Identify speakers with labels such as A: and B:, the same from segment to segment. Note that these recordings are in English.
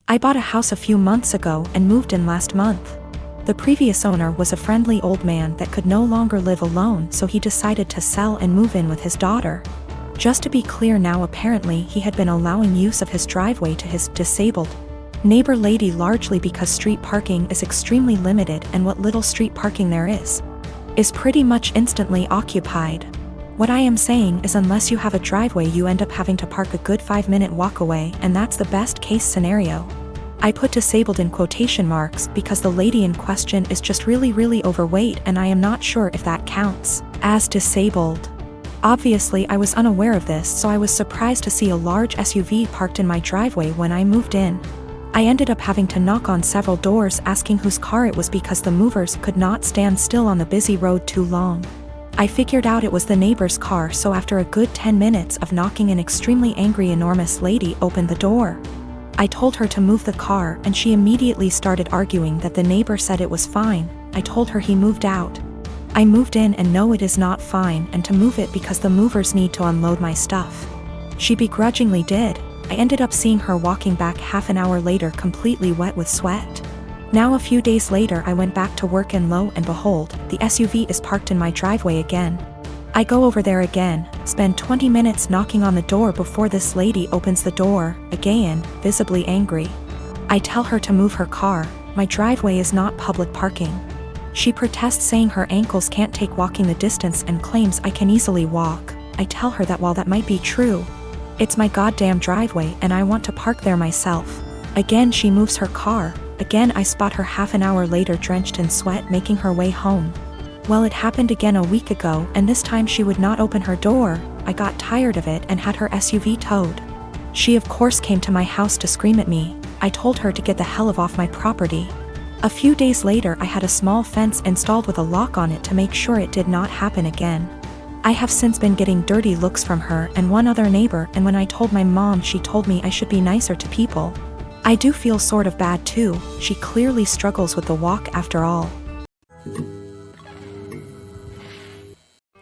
A: I bought a house a few months ago and moved in last month. The previous owner was a friendly old man that could no longer live alone, so he decided to sell and move in with his daughter. Just to be clear now, apparently he had been allowing use of his driveway to his disabled neighbor lady, largely because street parking is extremely limited, and what little street parking there is pretty much instantly occupied. What I am saying is, unless you have a driveway, you end up having to park a good 5-minute walk away, and that's the best case scenario. I put disabled in quotation marks because the lady in question is just really overweight, and I am not sure if that counts as disabled. Obviously I was unaware of this, so I was surprised to see a large SUV parked in my driveway when I moved in. I ended up having to knock on several doors asking whose car it was because the movers could not stand still on the busy road too long. I figured out it was the neighbor's car, so after a good 10 minutes of knocking, an extremely angry enormous lady opened the door. I told her to move the car, and she immediately started arguing that the neighbor said it was fine. I told her he moved out. I moved in, and no, it is not fine, and to move it because the movers need to unload my stuff. She begrudgingly did. I ended up seeing her walking back half an hour later, completely wet with sweat. Now a few days later I went back to work, and lo and behold, the SUV is parked in my driveway again. I go over there again, spend 20 minutes knocking on the door before this lady opens the door, again, visibly angry. I tell her to move her car. My driveway is not public parking. She protests, saying her ankles can't take walking the distance, and claims I can easily walk. I tell her that while that might be true, it's my goddamn driveway and I want to park there myself. Again she moves her car. Again I spot her half an hour later drenched in sweat making her way home. Well, it happened again a week ago, and this time she would not open her door. I got tired of it and had her SUV towed. She of course came to my house to scream at me. I told her to get the hell off my property. A few days later I had a small fence installed with a lock on it to make sure it did not happen again. I have since been getting dirty looks from her and one other neighbor, and when I told my mom, she told me I should be nicer to people. I do feel sort of bad too. She clearly struggles with the walk after all.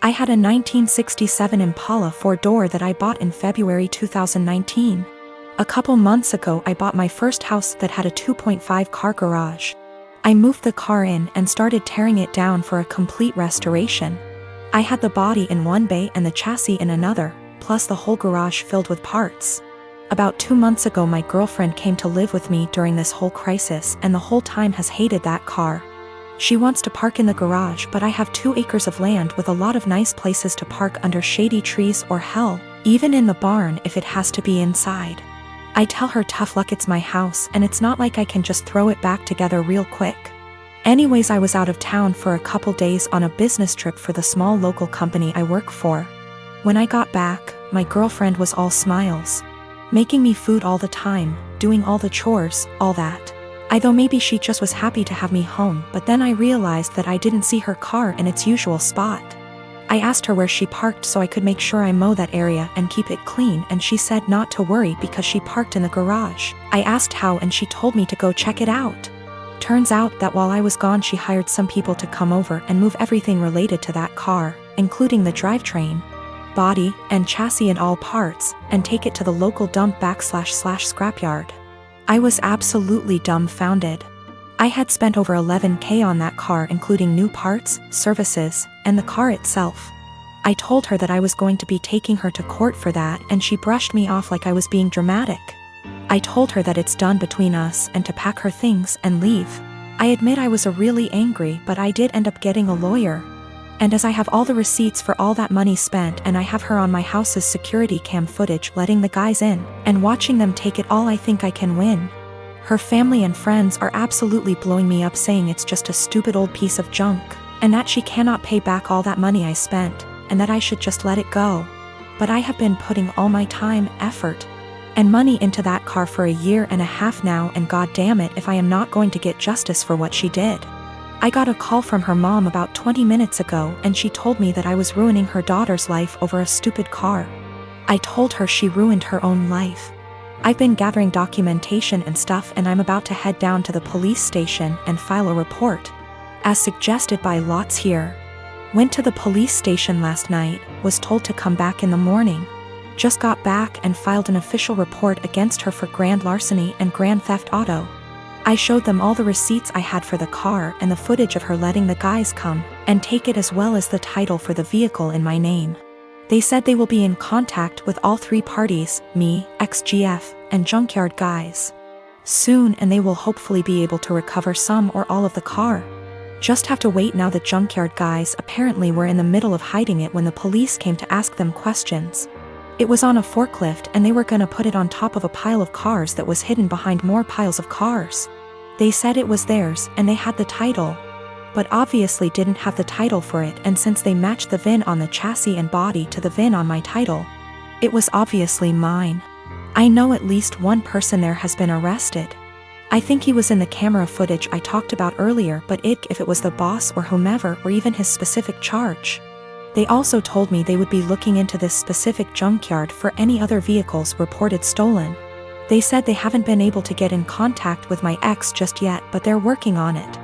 A: I had a 1967 Impala 4-door that I bought in February 2019. A couple months ago I bought my first house that had a 2.5 car garage. I moved the car in and started tearing it down for a complete restoration. I had the body in one bay and the chassis in another, plus the whole garage filled with parts. About 2 months ago my girlfriend came to live with me during this whole crisis, and the whole time has hated that car. She wants to park in the garage, but I have 2 acres of land with a lot of nice places to park under shady trees, or hell, even in the barn if it has to be inside. I tell her tough luck, it's my house and it's not like I can just throw it back together real quick. Anyways, I was out of town for a couple days on a business trip for the small local company I work for. When I got back, my girlfriend was all smiles. Making me food all the time, doing all the chores, all that. I thought maybe she just was happy to have me home, but then I realized that I didn't see her car in its usual spot. I asked her where she parked so I could make sure I mow that area and keep it clean, and she said not to worry because she parked in the garage. I asked how, and she told me to go check it out. Turns out that while I was gone she hired some people to come over and move everything related to that car, including the drivetrain, body, and chassis and all parts, and take it to the local dump / scrapyard. I was absolutely dumbfounded. I had spent over $11,000 on that car, including new parts, services, and the car itself. I told her that I was going to be taking her to court for that, and she brushed me off like I was being dramatic. I told her that it's done between us and to pack her things and leave. I admit I was really angry, but I did end up getting a lawyer. And as I have all the receipts for all that money spent, and I have her on my house's security cam footage letting the guys in and watching them take it all, I think I can win. Her family and friends are absolutely blowing me up, saying it's just a stupid old piece of junk, and that she cannot pay back all that money I spent, and that I should just let it go. But I have been putting all my time, effort, and money into that car for 1.5 years now, and god damn it if I am not going to get justice for what she did. I got a call from her mom about 20 minutes ago, and she told me that I was ruining her daughter's life over a stupid car. I told her she ruined her own life. I've been gathering documentation and stuff, and I'm about to head down to the police station and file a report, as suggested by Lots here. Went to the police station last night, was told to come back in the morning. Just got back and filed an official report against her for grand larceny and grand theft auto. I showed them all the receipts I had for the car and the footage of her letting the guys come and take it, as well as the title for the vehicle in my name. They said they will be in contact with all three parties, me, ex-GF, and junkyard guys, soon, and they will hopefully be able to recover some or all of the car. Just have to wait now. The junkyard guys apparently were in the middle of hiding it when the police came to ask them questions. It was on a forklift and they were gonna put it on top of a pile of cars that was hidden behind more piles of cars. They said it was theirs and they had the title, but obviously didn't have the title for it, and since they matched the VIN on the chassis and body to the VIN on my title, it was obviously mine. I know at least one person there has been arrested. I think he was in the camera footage I talked about earlier, but if it was the boss or whomever, or even his specific charge. They also told me they would be looking into this specific junkyard for any other vehicles reported stolen. They said they haven't been able to get in contact with my ex just yet, but they're working on it.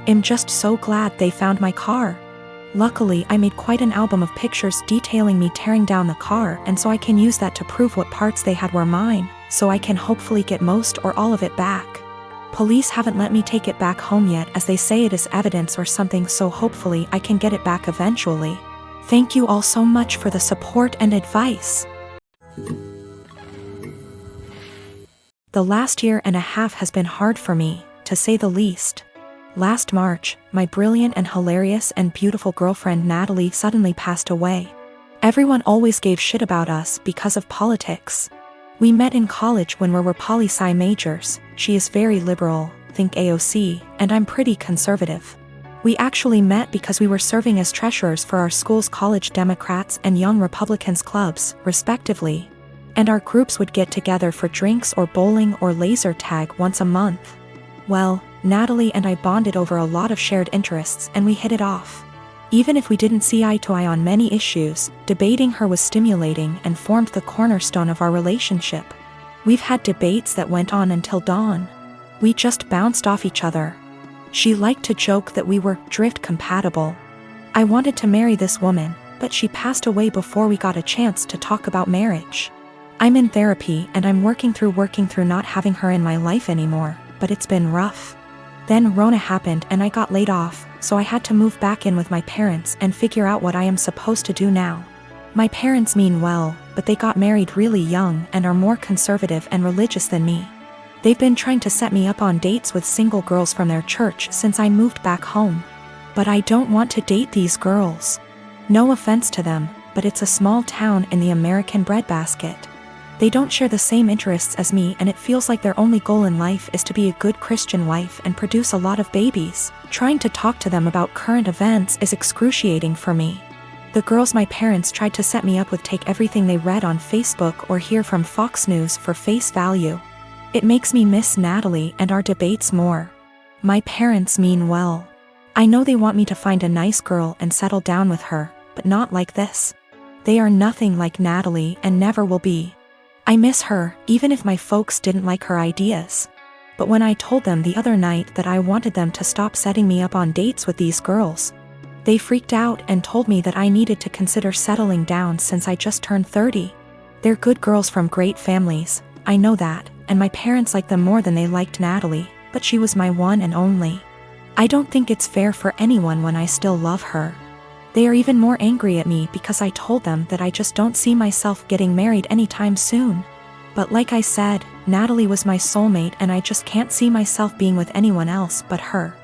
A: I'm just so glad they found my car. Luckily, I made quite an album of pictures detailing me tearing down the car, and so I can use that to prove what parts they had were mine, so I can hopefully get most or all of it back. Police haven't let me take it back home yet, as they say it is evidence or something, so hopefully I can get it back eventually. Thank you all so much for the support and advice. The last year and a half has been hard for me, to say the least. Last March, my brilliant and hilarious and beautiful girlfriend Natalie suddenly passed away. Everyone always gave shit about us because of politics. We met in college when we were poli-sci majors. She is very liberal, think AOC, and I'm pretty conservative. We actually met because we were serving as treasurers for our school's college Democrats and Young Republicans clubs, respectively. And our groups would get together for drinks or bowling or laser tag once a month. Well, Natalie and I bonded over a lot of shared interests and we hit it off. Even if we didn't see eye to eye on many issues, debating her was stimulating and formed the cornerstone of our relationship. We've had debates that went on until dawn. We just bounced off each other. She liked to joke that we were drift compatible. I wanted to marry this woman, but she passed away before we got a chance to talk about marriage. I'm in therapy and I'm working through not having her in my life anymore, but it's been rough. Then Rona happened and I got laid off, so I had to move back in with my parents and figure out what I am supposed to do now. My parents mean well, but they got married really young and are more conservative and religious than me. They've been trying to set me up on dates with single girls from their church since I moved back home. But I don't want to date these girls. No offense to them, but it's a small town in the American breadbasket. They don't share the same interests as me, and it feels like their only goal in life is to be a good Christian wife and produce a lot of babies. Trying to talk to them about current events is excruciating for me. The girls my parents tried to set me up with take everything they read on Facebook or hear from Fox News for face value. It makes me miss Natalie and our debates more. My parents mean well. I know they want me to find a nice girl and settle down with her, but not like this. They are nothing like Natalie and never will be. I miss her, even if my folks didn't like her ideas. But when I told them the other night that I wanted them to stop setting me up on dates with these girls, they freaked out and told me that I needed to consider settling down since I just turned 30. They're good girls from great families, I know that, and my parents like them more than they liked Natalie, but she was my one and only. I don't think it's fair for anyone when I still love her. They are even more angry at me because I told them that I just don't see myself getting married anytime soon. But like I said, Natalie was my soulmate and I just can't see myself being with anyone else but her.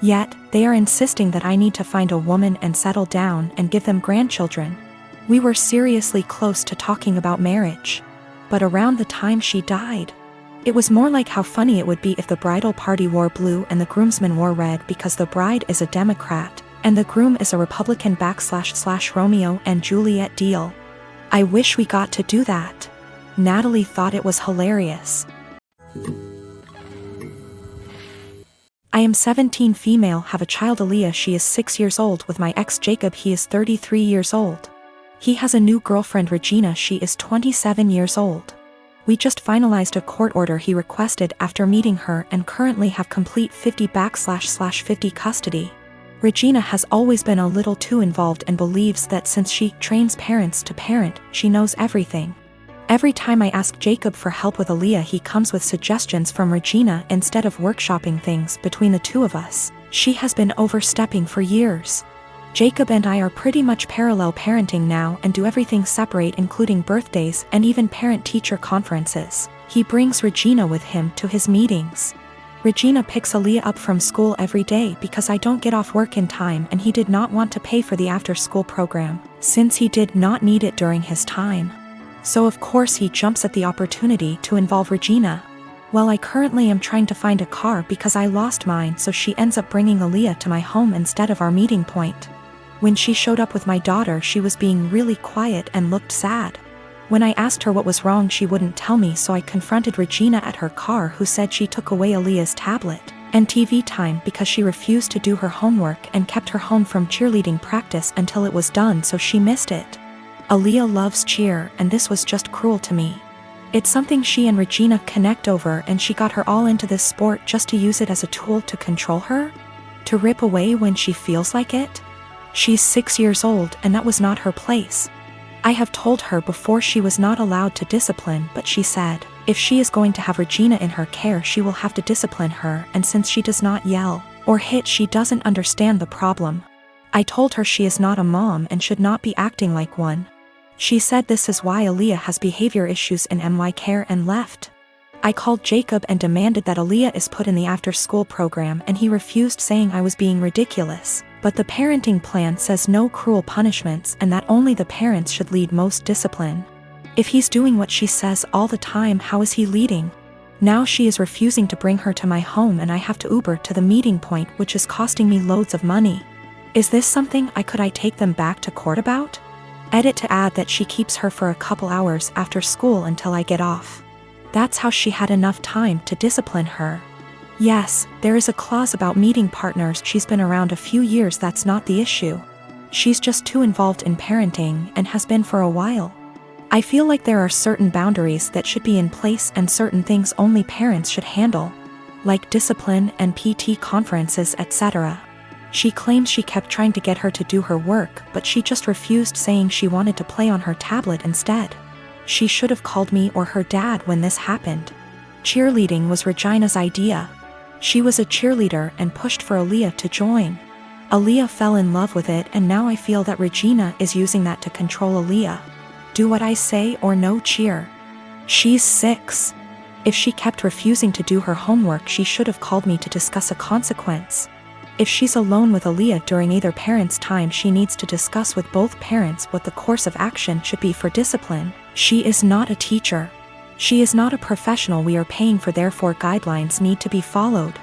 A: Yet, they are insisting that I need to find a woman and settle down and give them grandchildren. We were seriously close to talking about marriage. But around the time she died, it was more like how funny it would be if the bridal party wore blue and the groomsmen wore red, because the bride is a Democrat and the groom is a Republican / Romeo and Juliet deal. I wish we got to do that. Natalie thought it was hilarious. I am 17, female, have a child Aaliyah. She is 6 years old with my ex Jacob. He is 33 years old. He has a new girlfriend Regina. She is 27 years old. We just finalized a court order he requested after meeting her and currently have complete 50//50 custody. Regina has always been a little too involved and believes that since she trains parents to parent, she knows everything. Every time I ask Jacob for help with Aaliyah, he comes with suggestions from Regina instead of workshopping things between the two of us. She has been overstepping for years. Jacob and I are pretty much parallel parenting now and do everything separate, including birthdays and even parent-teacher conferences. He brings Regina with him to his meetings. Regina picks Aaliyah up from school every day because I don't get off work in time, and he did not want to pay for the after-school program, since he did not need it during his time. So of course he jumps at the opportunity to involve Regina. Well, I currently am trying to find a car because I lost mine, so she ends up bringing Aaliyah to my home instead of our meeting point. When she showed up with my daughter, she was being really quiet and looked sad. When I asked her what was wrong, she wouldn't tell me, so I confronted Regina at her car, who said she took away Aaliyah's tablet and TV time because she refused to do her homework and kept her home from cheerleading practice until it was done, so she missed it. Aaliyah loves cheer, and this was just cruel to me. It's something she and Regina connect over, and she got her all into this sport just to use it as a tool to control her? To rip away when she feels like it? She's 6 years old, and that was not her place. I have told her before she was not allowed to discipline, but she said, if she is going to have Regina in her care, she will have to discipline her, and since she does not yell or hit, she doesn't understand the problem. I told her she is not a mom and should not be acting like one. She said this is why Aaliyah has behavior issues in my care and left. I called Jacob and demanded that Aaliyah is put in the after-school program, and he refused, saying I was being ridiculous. But the parenting plan says no cruel punishments and that only the parents should lead most discipline. If he's doing what she says all the time, how is he leading? Now she is refusing to bring her to my home, and I have to Uber to the meeting point, which is costing me loads of money. Is this something I take them back to court about? Edit to add that she keeps her for a couple hours after school until I get off. That's how she had enough time to discipline her. Yes, there is a clause about meeting partners. She's been around a few years, that's not the issue. She's just too involved in parenting and has been for a while. I feel like there are certain boundaries that should be in place and certain things only parents should handle, like discipline and PT conferences, etc. She claims she kept trying to get her to do her work, but she just refused, saying she wanted to play on her tablet instead. She should have called me or her dad when this happened. Cheerleading was Regina's idea. She was a cheerleader and pushed for Aaliyah to join. Aaliyah fell in love with it, and now I feel that Regina is using that to control Aaliyah. Do what I say or no cheer. She's 6. If she kept refusing to do her homework, she should have called me to discuss a consequence. If she's alone with Aaliyah during either parent's time, she needs to discuss with both parents what the course of action should be for discipline. She is not a teacher. She is not a professional we are paying for, therefore guidelines need to be followed.